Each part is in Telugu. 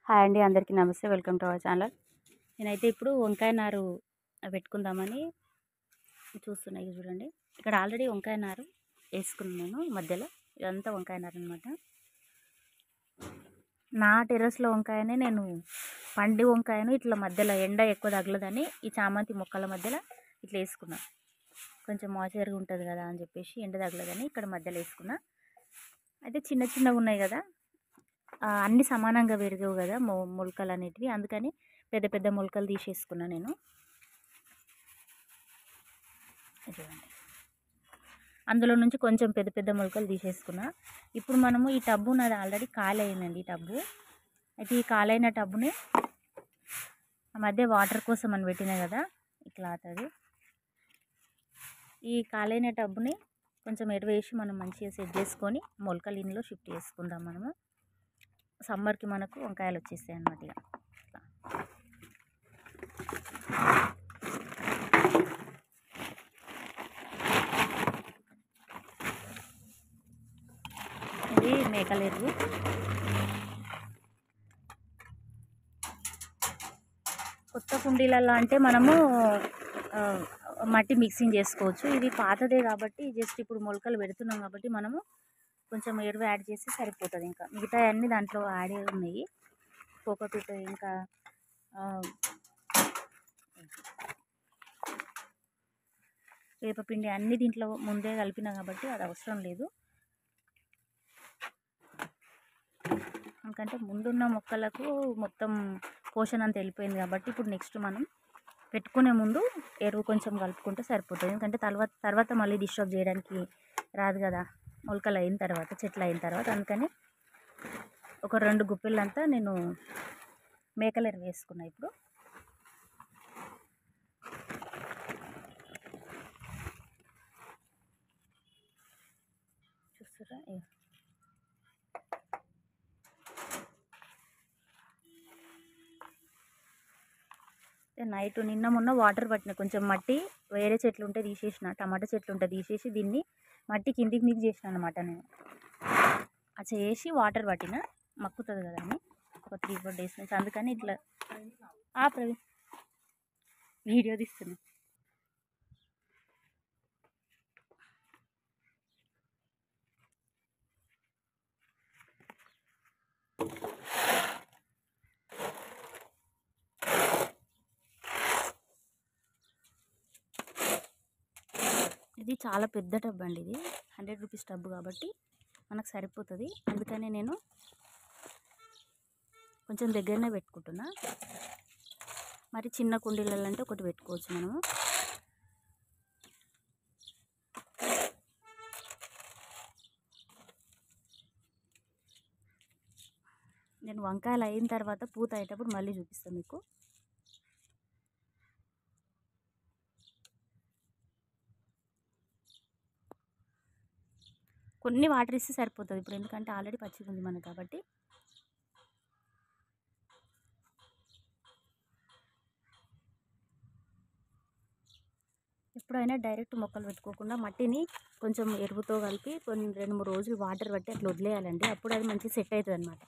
హాయ్ అండి, అందరికీ నమస్తే. Welcome to our channel. నేనైతే ఇప్పుడు వంకాయ నారు పెట్టుకుందామని చూస్తున్నా. ఇది చూడండి, ఇక్కడ ఆల్రెడీ వంకాయ నారు వేసుకున్నాను మధ్యలో. ఇదంతా వంకాయ నారు అనమాట. నా టెర్రస్లో వంకాయనే నేను పండి వంకాయను ఇట్లా మధ్యలో ఎండ ఎక్కువ తగలదని ఈ చామంతి మొక్కల మధ్యలో ఇట్లా వేసుకున్నా. కొంచెం మాయిశ్చర్గా ఉంటుంది కదా అని చెప్పేసి ఎండ తగలదని ఇక్కడ మధ్యలో వేసుకున్నా. అయితే చిన్న చిన్నగా ఉన్నాయి కదా, అన్నీ సమానంగా పెరగవు కదా మొలకలు అనేటివి, అందుకని పెద్ద పెద్ద మొలకలు తీసేసుకున్నా నేను. చూడండి, అందులో నుంచి కొంచెం పెద్ద పెద్ద మొలకలు తీసేసుకున్నా. ఇప్పుడు మనము ఈ టబ్బు నాది ఆల్రెడీ ఖాళీ అయిందండి. ఈ టబ్బు అయితే ఈ ఖాళీ అయిన టబ్బుని ఆ మధ్య వాటర్ కోసం అని పెట్టినా కదా ఈ క్లాత్, అది ఈ ఖాళీ అయిన టబ్బుని కొంచెం ఎరువు వేసి మనం మంచిగా సెట్ చేసుకొని మొలకలు ఇందులో షిఫ్ట్ చేసుకుందాం. మనము సమ్మర్కి మనకు వంకాయలు వచ్చేస్తాయి అన్నమాట. ఇక ఇది మేకల ఎరువు. కొత్త కుండీలలో అంటే మనము మట్టి మిక్సింగ్ చేసుకోవచ్చు. ఇది పాతదే కాబట్టి జస్ట్ ఇప్పుడు మొలకలు పెడుతున్నాం కాబట్టి మనము కొంచెం ఎరువు యాడ్ చేస్తే సరిపోతుంది. ఇంకా మిగతా అన్నీ దాంట్లో యాడ్ ఉన్నాయి. కోకోపీట్ ఇంకా వేపపిండి అన్నీ దీంట్లో ముందే కలిపినా కాబట్టి అది అవసరం లేదు. ఎందుకంటే ముందున్న మొక్కలకు మొత్తం పోషణ అంతా వెళ్ళిపోయింది కాబట్టి ఇప్పుడు నెక్స్ట్ మనం పెట్టుకునే ముందు ఎరువు కొంచెం కలుపుకుంటే సరిపోతుంది. ఎందుకంటే తర్వాత మళ్ళీ డిస్టర్బ్ చేయడానికి రాదు కదా మొలకలు అయిన తర్వాత, చెట్లు అయిన తర్వాత. అందుకని ఒక 2 గుప్పిళ్ళంతా నేను మేకల ఎరువు వేసుకున్నా. ఇప్పుడు చూస్తారా, నైట్ నిన్న మొన్న వాటర్ పట్టిన, కొంచెం మట్టి వేరే చెట్లు ఉంటే తీసేసిన, టమాటా చెట్లు ఉంటే తీసేసి దీన్ని మట్టి కిందికి మిక్స్ చేసిన అనమాట. నేను అది చేసి వాటర్ పట్టిన, మక్కుతుంది కదా అని ఒక 3-4 డేస్ నుంచి. అందుకని ఇట్లా ప్రవీణ్ వీడియో తీస్తున్నా. ఇది చాలా పెద్ద టబ్ అండి. ఇది 100 రూపీస్ టబ్ కాబట్టి మనకు సరిపోతుంది. అందుకని నేను కొంచెం దగ్గరనే పెట్టుకుంటున్నా. మరి చిన్న కుండీలలో అంటే ఒకటి పెట్టుకోవచ్చు మనము. నేను వంకాయలు అయిన తర్వాత పూత అయ్యేటప్పుడు మళ్ళీ చూపిస్తాను మీకు. కొన్ని వాటర్ ఇస్తే సరిపోతుంది ఇప్పుడు, ఎందుకంటే ఆల్రెడీ పచ్చిగా ఉంది మనకు కాబట్టి. ఎప్పుడైనా డైరెక్ట్ మొక్కలు పెట్టుకోకుండా మట్టిని కొంచెం ఎరువుతో కలిపి కొన్ని 2-3 రోజులు వాటర్ పట్టి అట్లా వదిలేయాలండి. అప్పుడు అది మంచిగా సెట్ అవుతుంది అనమాట.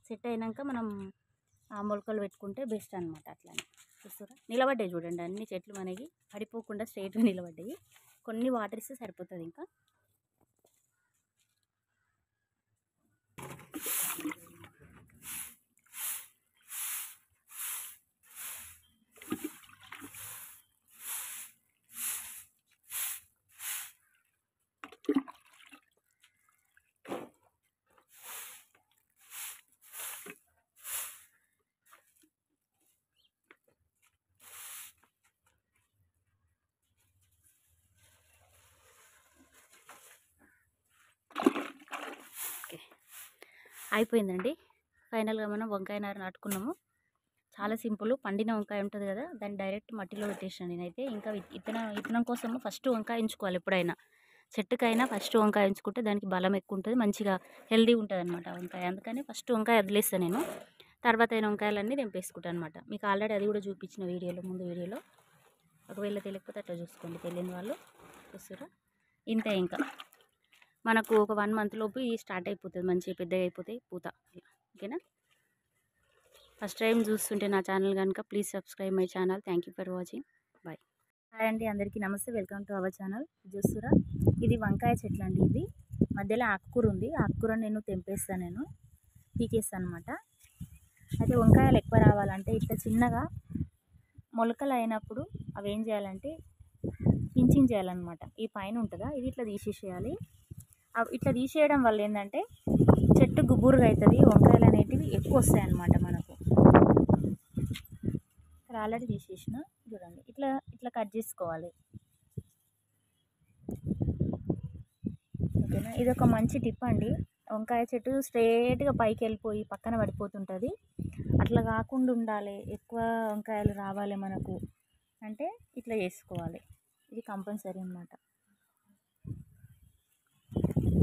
సెట్ అయినాక మనం ఆ మొలకలు పెట్టుకుంటే బెస్ట్ అనమాట. అట్లానే చూస్తారా, నిలబడ్డాయి చూడండి, అన్ని చెట్లు మనకి పడిపోకుండా స్ట్రైట్గా నిలబడ్డాయి. కొన్ని వాటర్ ఇస్తే సరిపోతుంది. ఇంకా అయిపోయిందండి. ఫైనల్గా మనం వంకాయ నారు నాటుకున్నాము. చాలా సింపుల్. పండిన వంకాయ ఉంటుంది కదా, దాన్ని డైరెక్ట్ మట్టిలో పెట్టేసాను నేనైతే. ఇంకా విత్తనం కోసము ఫస్ట్ వంకాయ ఎంచుకోవాలి. ఎప్పుడైనా చెట్టుకైనా ఫస్ట్ వంకాయ ఎంచుకుంటే దానికి బలం ఎక్కువ ఉంటుంది, మంచిగా హెల్దీ ఉంటుంది అనమాట వంకాయ. అందుకని ఫస్ట్ వంకాయ వదిలేస్తాను నేను. తర్వాత అయిన వంకాయలన్నీ తెంపేసుకుంటాను అనమాట. మీకు ఆల్రెడీ అది కూడా చూపించిన వీడియోలో, ముందు వీడియోలో. ఒకవేళ తెలియకపోతే అట్లా చూసుకోండి, తెలియని వాళ్ళు. చూస్తారా, ఇంతే. ఇంకా మనకు ఒక 1 మంత్ లోపు ఇది స్టార్ట్ అయిపోతుంది, మంచిగా పెద్దగా అయిపోతాయి పూత. ఓకేనా. ఫస్ట్ టైం చూస్తుంటే నా ఛానల్ కనుక please subscribe my channel. Thank you for watching. Bye. Hi అండి, అందరికీ నమస్తే. Welcome to our channel. చూస్తురా, ఇది వంకాయ చెట్లు అండి. ఇది మధ్యలో ఆకుకూర ఉంది. ఆకుకూర నేను తెంపేస్తాను, నేను పీకేస్తాను అనమాట. అయితే వంకాయలు ఎక్కువ రావాలంటే ఇట్లా చిన్నగా మొలకలు అయినప్పుడు అవి ఏం చేయాలంటే పించింగ్ చేయాలన్నమాట. ఈ పైన ఉంటుందా, ఇది ఇట్లా తీసేసేయాలి. ఇట్లా తీసేయడం వల్ల ఏంటంటే చెట్టు గుబురుగా అవుతుంది, వంకాయలు అనేటివి ఎక్కువ వస్తాయి అన్నమాట మనకు. ఇక్కడ ఆల్రెడీ తీసేసిన, చూడండి. ఇట్లా ఇట్లా కట్ చేసుకోవాలి, ఓకేనా. ఇది ఒక మంచి టిప్ అండి. వంకాయ చెట్టు స్ట్రేట్గా పైకి వెళ్ళిపోయి పక్కన పడిపోతుంటుంది. అట్లా కాకుండా ఉండాలి, ఎక్కువ వంకాయలు రావాలి మనకు అంటే ఇట్లా చేసుకోవాలి. ఇది కంపల్సరీ అన్నమాట.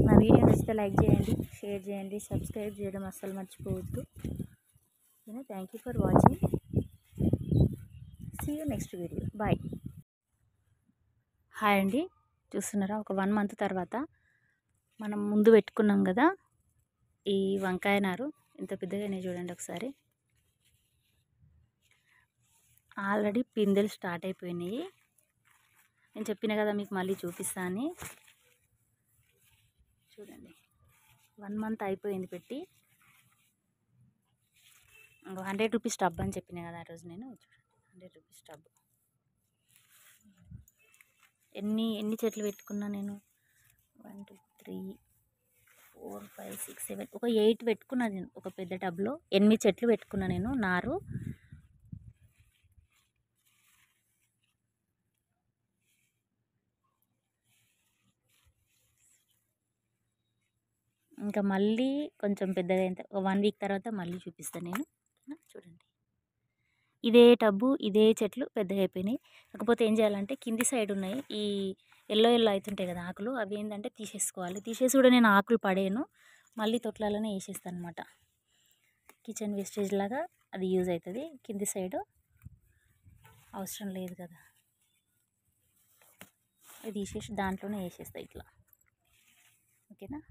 నా వీడియో నచ్చితే లైక్ చేయండి, షేర్ చేయండి, సబ్స్క్రైబ్ చేయడం అస్సలు మర్చిపోవద్దు. ఓకేనా. Thank you for watching. See you next video. Bye. Hi అండి, చూస్తున్నారా, ఒక 1 మంత్ తర్వాత మనం ముందు పెట్టుకున్నాం కదా ఈ వంకాయ నారు. ఇంత పెద్దగానే చూడండి ఒకసారి. ఆల్రెడీ పిందెలు స్టార్ట్ అయిపోయినాయి. నేను చెప్పిన కదా మీకు మళ్ళీ చూపిస్తా అని. చూడండి, 1 మంత్ అయిపోయింది పెట్టి. 100 రూపీస్ టబ్ అని చెప్పిన కదా ఆ రోజు నేను. 100 రూపీస్ టబ్. ఎన్ని చెట్లు పెట్టుకున్నా నేను? 1 2 3 4 5 6 7 ఒక 8 పెట్టుకున్నా నేను. ఒక పెద్ద టబ్లో 8 చెట్లు పెట్టుకున్నా నేను నారు. ఇంకా మళ్ళీ కొంచెం పెద్దగా అయిన ఒక 1 వీక్ తర్వాత మళ్ళీ చూపిస్తాను నేను. చూడండి, ఇదే టబ్బు, ఇదే చెట్లు పెద్దగా అయిపోయినాయి. కాకపోతే ఏం చేయాలంటే కింది సైడ్ ఉన్నాయి ఈ ఎల్లో అవుతుంటాయి కదా ఆకులు, అవి ఏంటంటే తీసేసుకోవాలి. తీసేసి కూడా నేను ఆకులు పడేయను, మళ్ళీ తొట్లలోనే వేసేస్తాను అనమాట. కిచెన్ వేస్టేజ్ లాగా అది యూజ్ అవుతుంది. కింది సైడు అవసరం లేదు కదా, అది తీసేసి దాంట్లోనే వేసేస్తాయి ఇట్లా. ఓకేనా.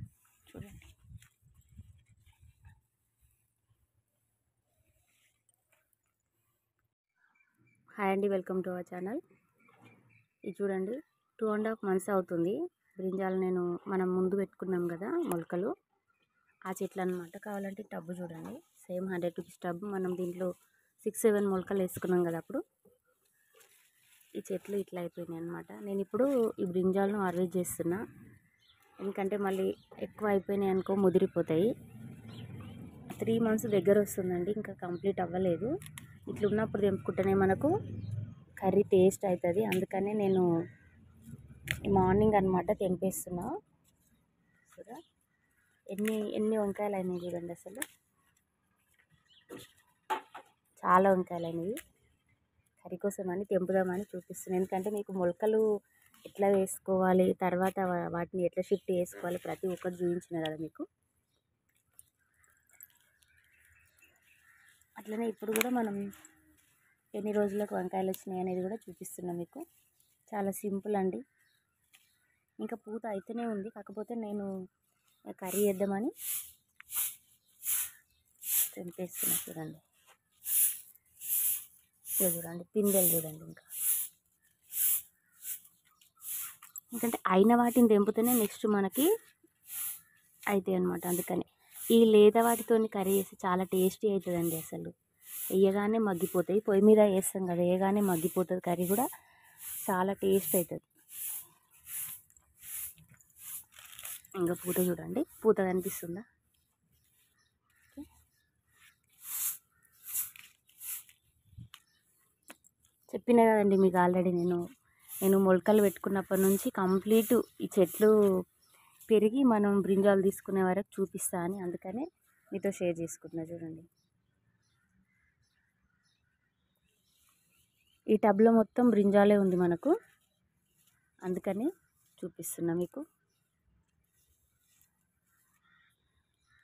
చూడండి, హాయ్ అండి, వెల్కమ్ టు అవర్ ఛానల్. ఇది చూడండి, 2.5 months అవుతుంది. బ్రింజాలు మనం ముందు పెట్టుకున్నాం కదా మొలకలు, ఆ చెట్లు అనమాట. కావాలంటే టబ్బు చూడండి, సేమ్ 100 రూపీస్ టబ్బు. మనం దీంట్లో 6-7 మొలకలు వేసుకున్నాం కదా అప్పుడు. ఈ చెట్లు ఇట్లా అయిపోయినాయి అనమాట. నేను ఇప్పుడు ఈ బ్రింజాలను హార్వెస్ట్ చేస్తున్నా, ఎందుకంటే మళ్ళీ ఎక్కువ అయిపోయినాయి అనుకో ముదిరిపోతాయి. 3 months దగ్గర వస్తుందండి, ఇంకా కంప్లీట్ అవ్వలేదు. ఇట్లా ఉన్నప్పుడు తెంపుకుంటేనే మనకు కర్రీ టేస్ట్ అవుతుంది. అందుకనే నేను మార్నింగ్ అనమాట తెంపేస్తున్నా. ఎన్ని వంకాయలు అయినాయి చూడండి, అసలు చాలా వంకాయలు అయినాయి. కర్రీ కోసం అని తెంపుదామని చూపిస్తున్నాను, ఎందుకంటే మీకు మొలకలు ఎట్లా వేసుకోవాలి, తర్వాత వాటిని ఎట్లా షిఫ్ట్ చేసుకోవాలి, ప్రతి ఒక్కటి చూపించిన కదా మీకు. అట్లనే ఇప్పుడు కూడా మనం ఎన్ని రోజులకు వంకాయలు వచ్చినాయి అనేది కూడా చూపిస్తున్నాం మీకు. చాలా సింపుల్ అండి. ఇంకా పూత అయితేనే ఉంది, కాకపోతే నేను కర్రీ వేద్దామని తెంపేస్తున్నా. చూడండి, చూడండి పిందెలు చూడండి. ఎందుకంటే అయిన వాటిని తెంపుతేనే నెక్స్ట్ మనకి అవుతాయి అన్నమాట. అందుకని ఈ లేత వాటితో కర్రీ చేసి చాలా టేస్టీ అవుతుందండి. అసలు వేయగానే మగ్గిపోతాయి, పొయ్యి మీద వేస్తాం కదా, వేయగానే మగ్గిపోతుంది కర్రీ కూడా, చాలా టేస్ట్ అవుతుంది. ఇంకా పూత చూడండి, పూత కనిపిస్తుందా? చెప్పిన కదండి మీకు ఆల్రెడీ, నేను మొలకలు పెట్టుకున్నప్పటి నుంచి కంప్లీట్ ఈ చెట్లు పెరిగి మనం బ్రింజాలు తీసుకునే వరకు చూపిస్తా అని, అందుకనే మీతో షేర్ చేసుకుంటున్నా. చూడండి, ఈ టబ్లో మొత్తం బ్రింజాలే ఉంది మనకు, అందుకని చూపిస్తున్నా మీకు.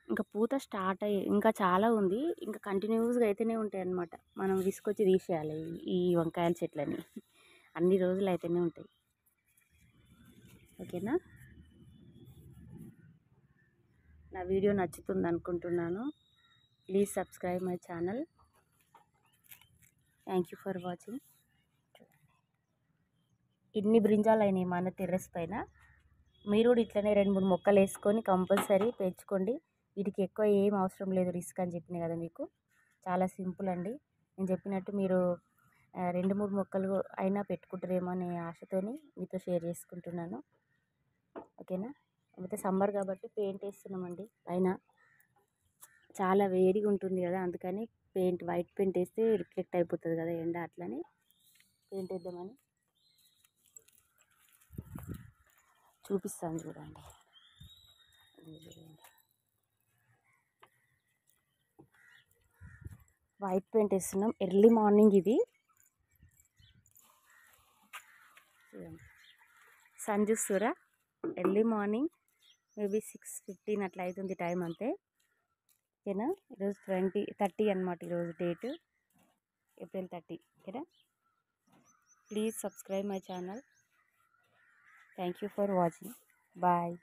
ఇంకా పూత స్టార్ట్ అయ్యి ఇంకా చాలా ఉంది, ఇంకా కంటిన్యూస్గా అయితేనే ఉంటాయి అన్నమాట. మనం తీసుకొచ్చి తీసేయాలి ఈ వంకాయల చెట్లని, అన్ని రోజులు అయితేనే ఉంటాయి. ఓకేనా. నా వీడియో నచ్చుతుంది అనుకుంటున్నాను. Please subscribe my channel. Thank you for watching. ఇన్ని బ్రింజాలు అయినాయి మన టెర్రస్ పైన. మీరు కూడా ఇట్లనే 2-3 మొక్కలు వేసుకొని కంపల్సరీ పెంచుకోండి. వీటికి ఎక్కువ ఏం అవసరం లేదు, రిస్క్ అని చెప్పిన కదా మీకు. చాలా సింపుల్ అండి. నేను చెప్పినట్టు మీరు 2-3 మొక్కలు అయినా పెట్టుకుంటారేమో అనే ఆశతోని మీతో షేర్ చేసుకుంటున్నాను. ఓకేనా. అయితే సమ్మర్ కాబట్టి పెయింట్ వేస్తున్నామండి పైన. చాలా వేడిగా ఉంటుంది కదా, అందుకని వైట్ పెయింట్ వేస్తే రిఫ్లెక్ట్ అయిపోతుంది కదా ఎండ, అట్లని పెయింట్ వేద్దామని చూపిస్తాను చూడండి. వైట్ పెయింట్ వేస్తున్నాం ఎర్లీ మార్నింగ్. ఇది సన్ చూస్తురా, ఎర్లీ మార్నింగ్ మేబీ 6:15 అట్లా అవుతుంది టైం అంతే. ఓకేనా. ఈరోజు 30 అనమాట, ఈరోజు డేట్ ఏప్రిల్ 30. ఓకేనా. Please subscribe my channel. Thank you for watching. Bye.